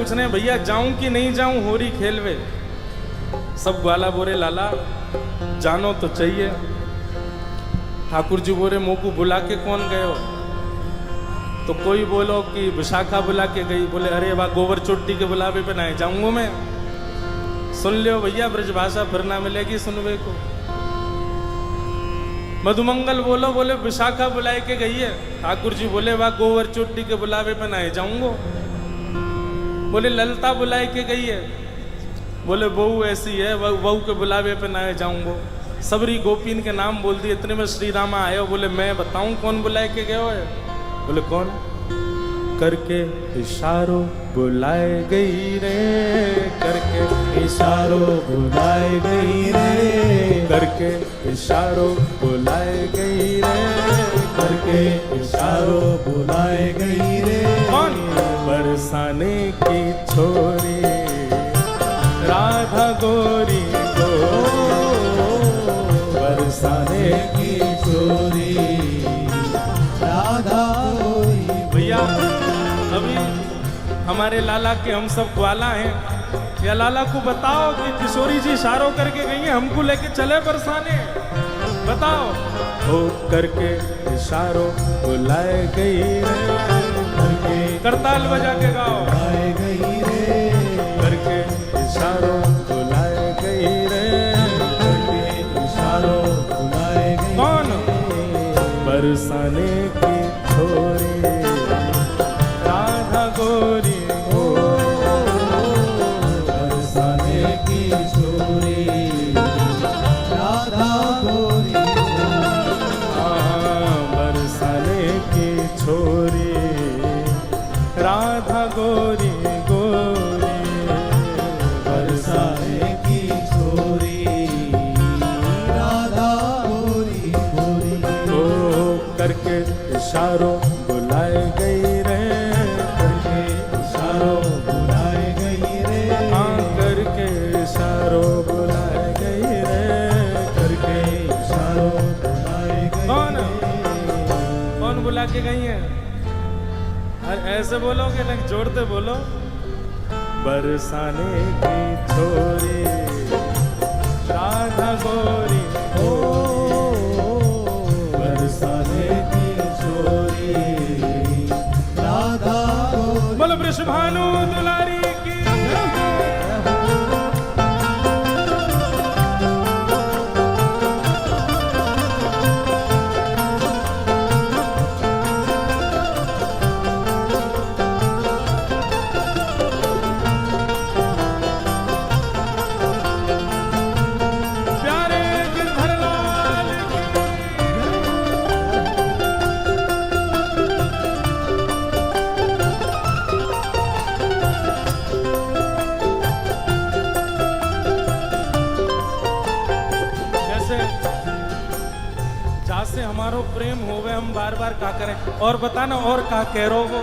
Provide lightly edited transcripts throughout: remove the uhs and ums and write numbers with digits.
पूछने भैया जाऊं कि नहीं जाऊं होरी खेलवे। सब ग्वाला बोरे लाला जानो तो चाहिए। ठाकुर जी बोरे मोह को बुला के कौन गए हो? तो कोई बोलो कि विशाखा बुला के गई। बोले अरे वाह गोबर चोटी के बुलावे पे ना जाऊंगा मैं। सुन लियो भैया ब्रजभाषा फिर ना मिलेगी सुनवे को। मधुमंगल बोलो बोले विशाखा बुलाए के गई है। ठाकुर जी बोले वाह गोबर चोटी के बुलावे पे ना जाऊंगा। बोले ललता बुलाए के गई है। बोले बहू ऐसी है बहू के बुलावे पे ना जाऊंगा। सबरी गोपीन के नाम बोल दिए। इतने में श्री रामा आए हो। बोले मैं बताऊं कौन बुलाए के गए हो? बोले कौन? करके इशारों बुलाए गई रे, करके इशारों बुलाए गई रे, करके इशारों बुलाए गई रे, करके इशारों बुलाए गई रे। कौन? बरसाने की छोरी राधा गोरी को, बरसाने की छोरी राधा गोरी। भैया अभी हमारे लाला के हम सब ग्वाला हैं। या लाला को बताओ कि किशोरी जी इशारों करके गई हैं, हमको लेके चले बरसाने। बताओ। हो करके इशारों बुलाए गई रे, करके करताल बजा के गाओ। बुलाए गई रे, करके इशारों बुलाए गई रे, करके इशारों बुलाए गई। कौन? बरसाने की छोरी राधा गोरी हो, बरसाने की छोरी राधा गोरी। बरसाने की छोरी राधा गोरी गोरी। बरसाने की छोरी राधा गोरी गोरी। ओ करके इशारों बुलाए गई रे, करके इशारों बुलाए गई रे, हाँ करके इशारों बुलाए गई रे, करके इशारों बुलाए गई। कौन? कौन बुला के गई है? अरे ऐसे बोलोगे ना जोड़ते बोलो। बरसाने की छोरी राधा गोरी ओ बरसाने की छोरी राधा गोरी। बोलो वृषभानु दुलारी की। प्यारे गिरधर लाल की। जैसे जासे हमारो प्रेम होवे हम बार बार का करें। और बताना और का कह रो वो,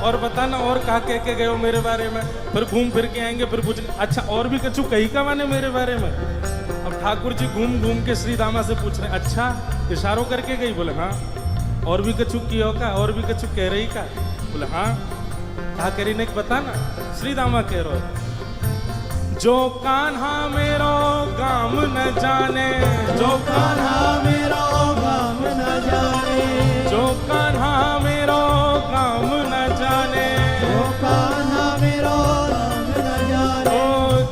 और बताना और का कह के गए हो मेरे बारे में। फिर घूम फिर के आएंगे फिर पूछ अच्छा और भी कछु कही का माने मेरे बारे में। अब ठाकुर जी घूम घूम के श्री दामा से पूछ रहे अच्छा इशारों करके गई? बोले हाँ। और भी कछु कियो का? और भी कछु कह रही का? बोले हाँ। कहा करी ने बताना। श्री दामा कह रो जो कान्हा मेरो गाम न जाने, जो कान्हा मेरो गाम न जाने, जो कान्हा मेरो गाम न जाने, जो कान्हा मेरो गाम न जाने, ओ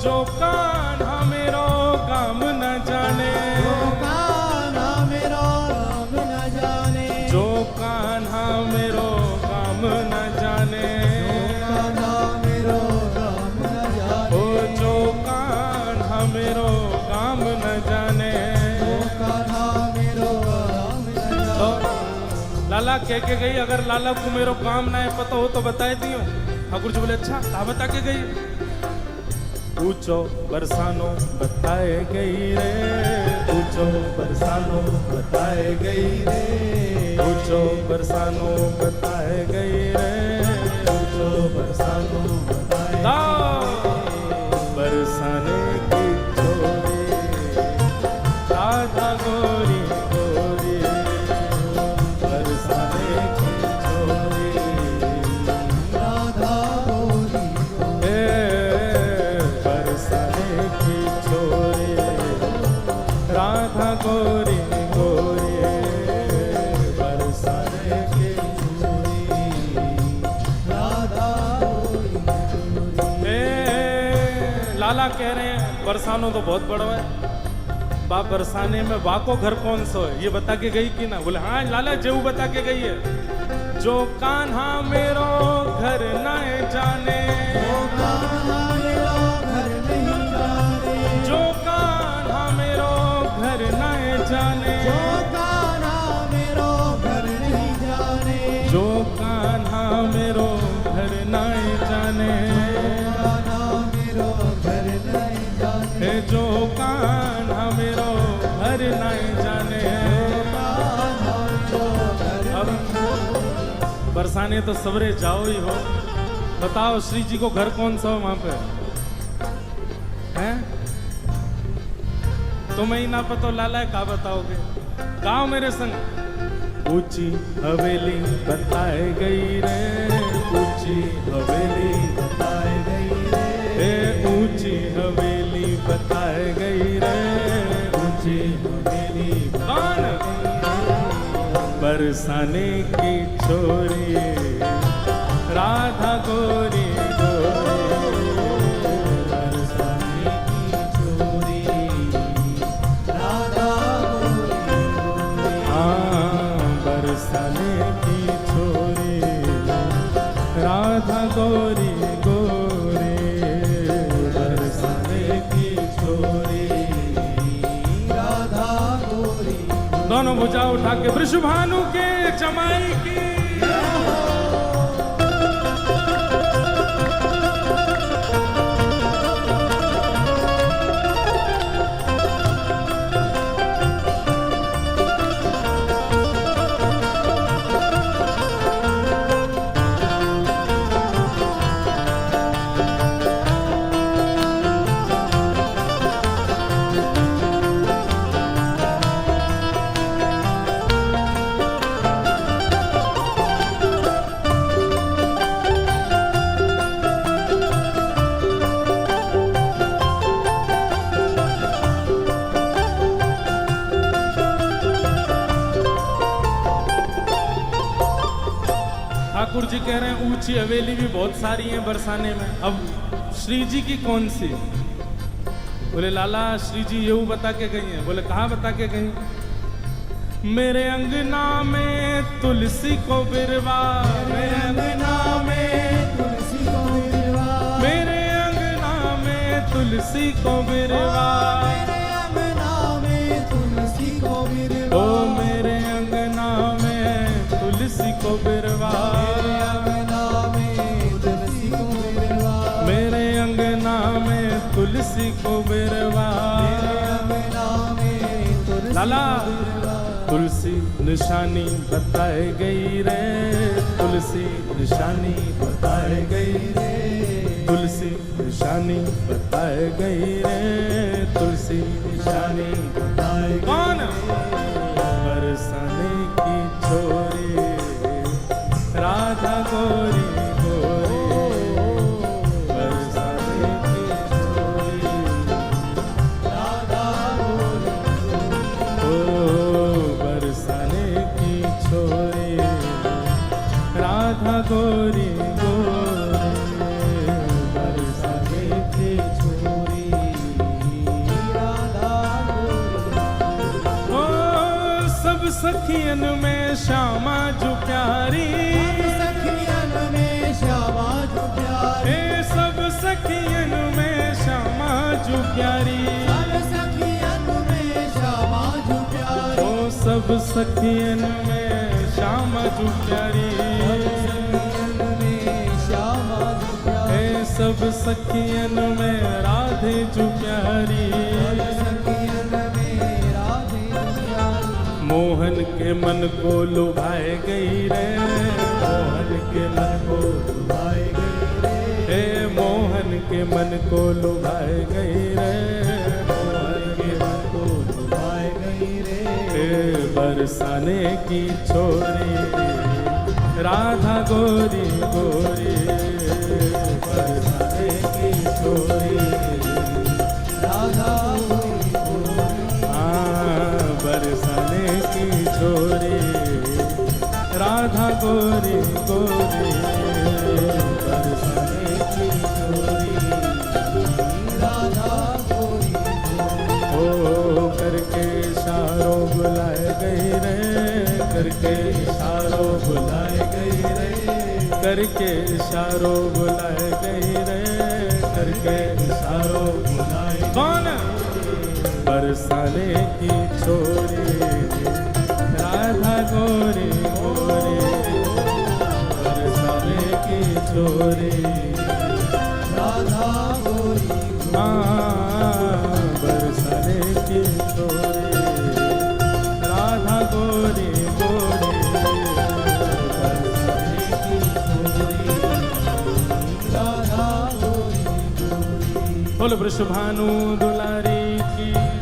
जो कान्हा मेरो गाम न जाने, जो कान्हा मेरो गाम न जाने, जो कान्हा मेरो गाम न जाने, कान्हा मेरो गाम न जाने, ओ जो कान्हा मेरो गाम न जाने। जो कान्हा मेरो गाम न तो जाने। लाला कह के गई अगर लाला को मेरो काम ना है पता हो तो बताए दियो। ठाकुर जी बोले अच्छा कहा बता के गई? पूछो बरसानो बताए गई रे, पूछो बरसानो बताए गई रे, पूछो बरसानो बताए गई रे, पूछो बरसानो बताए बरसाने की छोरी राधा गोरी गोरी, बरसाने की छोरी राधा गोरी। लाला कह रहे हैं बरसानो तो बहुत बड़ा है, बाप बरसाने में बा को घर कौन सा है ये बता के गई कि ना? बोले हाँ लाला जेऊ बता के गई है। जो कान्हा मेरो घर न जाने, जो कान्हा मेरो घर नहीं जाने, जो कान्हा मेरो घर न जाने, जो कान्हा मेरो घर नहीं जाने, जो कान्हा मेरो घर न जाने, कान्हा मेरो घर नहीं जाने, हे जो कान्हा मेरो घर न जाने। कान्हा जो घर अब बरसाने तो सवरे जाओ ही हो, बताओ श्री जी को घर कौन सा हो वहां पे हैं? तुम्हें ही ना पता लाला का बताओगे? गाओ मेरे संग। ऊंची हवेली बताए गई रे, ऊंची हवेली बताए गई रे, हे ऊंची हवेली बताए गई रे, ऊंची हवेली कौन? बरसाने की छोरी राधा गोरी गोरी, बरसाने की छोरी राधा गोरी गोरी, हाँ बरसाने की छोरी राधा गोरी गोरी, बरसाने की छोरी राधा गोरी। दोनों भुजा उठा के वृषभानु के जमाई की। ठाकुर जी कह रहे हैं ऊंची हवेली भी बहुत सारी हैं बरसाने में, अब श्री जी की कौन सी? बोले लाला श्री जी ये बता के गई हैं। बोले कहाँ बता के गई? मेरे अंगना में तुलसी को बिरवा, मेरे अंगना में तुलसी को बिरवा, मेरे अंगना में तुलसी को बिरवा, मेरे अंगना में तुलसी को बिरवा, ओ मेरे अंगना में तुलसी को बिरवा, मेरे अंगना में तुलसी को बिरवा, मेरे अंगना में तुलसी को बिरवा। मेरे अंगना में तुलसी लाला को बिरवा, तुलसी निशानी बताए गई रे, तुलसी निशानी बताए गई रे, तुलसी निशानी बताए गई रे, तुलसी निशानी बताए गई कौन? बरसाने की छोरी राधा गोरी गोरी, बरसाने की छोरी राधा गोरी, ओ बरसाने की छोरी राधा गोरी गोरी, बरसाने की छोरी राधा गोरी। ओ सब सखियन में श्यामा जो प्यारी, सखियन में श्यामा जो प्यारी, ए सब सखियन में श्यामा जो प्यारी, सब सखियन में श्यामा जो प्यारी, ओ सब सखियन में श्यामा जो प्यारी, सखियन में श्यामा जो प्यारी, ए सब सखियन में राधे जो प्यारी, सखियन में राधे जो प्यारी, मोहन के मन को लुभाए गई रे, मोहन के मन को लुभाए गई रे, हे मोहन के मन को लुभाए गई रे, मोहन के मन को लुभाए गई रे, हे बरसाने की छोरी राधा गोरी गोरी, बरसाने की छोरी राधा गोरी गोरी, हाँ बरसाने की छोरी राधा गोरी गोरी, बरसाने की छोरी राधा करके इशारों बुलाए गई रे, करके इशारों बुलाए। कौन? बरसाने की छोरी राधा गोरी गोरी, बरसाने की छोरी राधा गोरी बरसाने की छोरी राधा गोरी गोरी, बरसाने की छोरी राधा गोरी गोरी। बोल वृषभानु दुलारी की।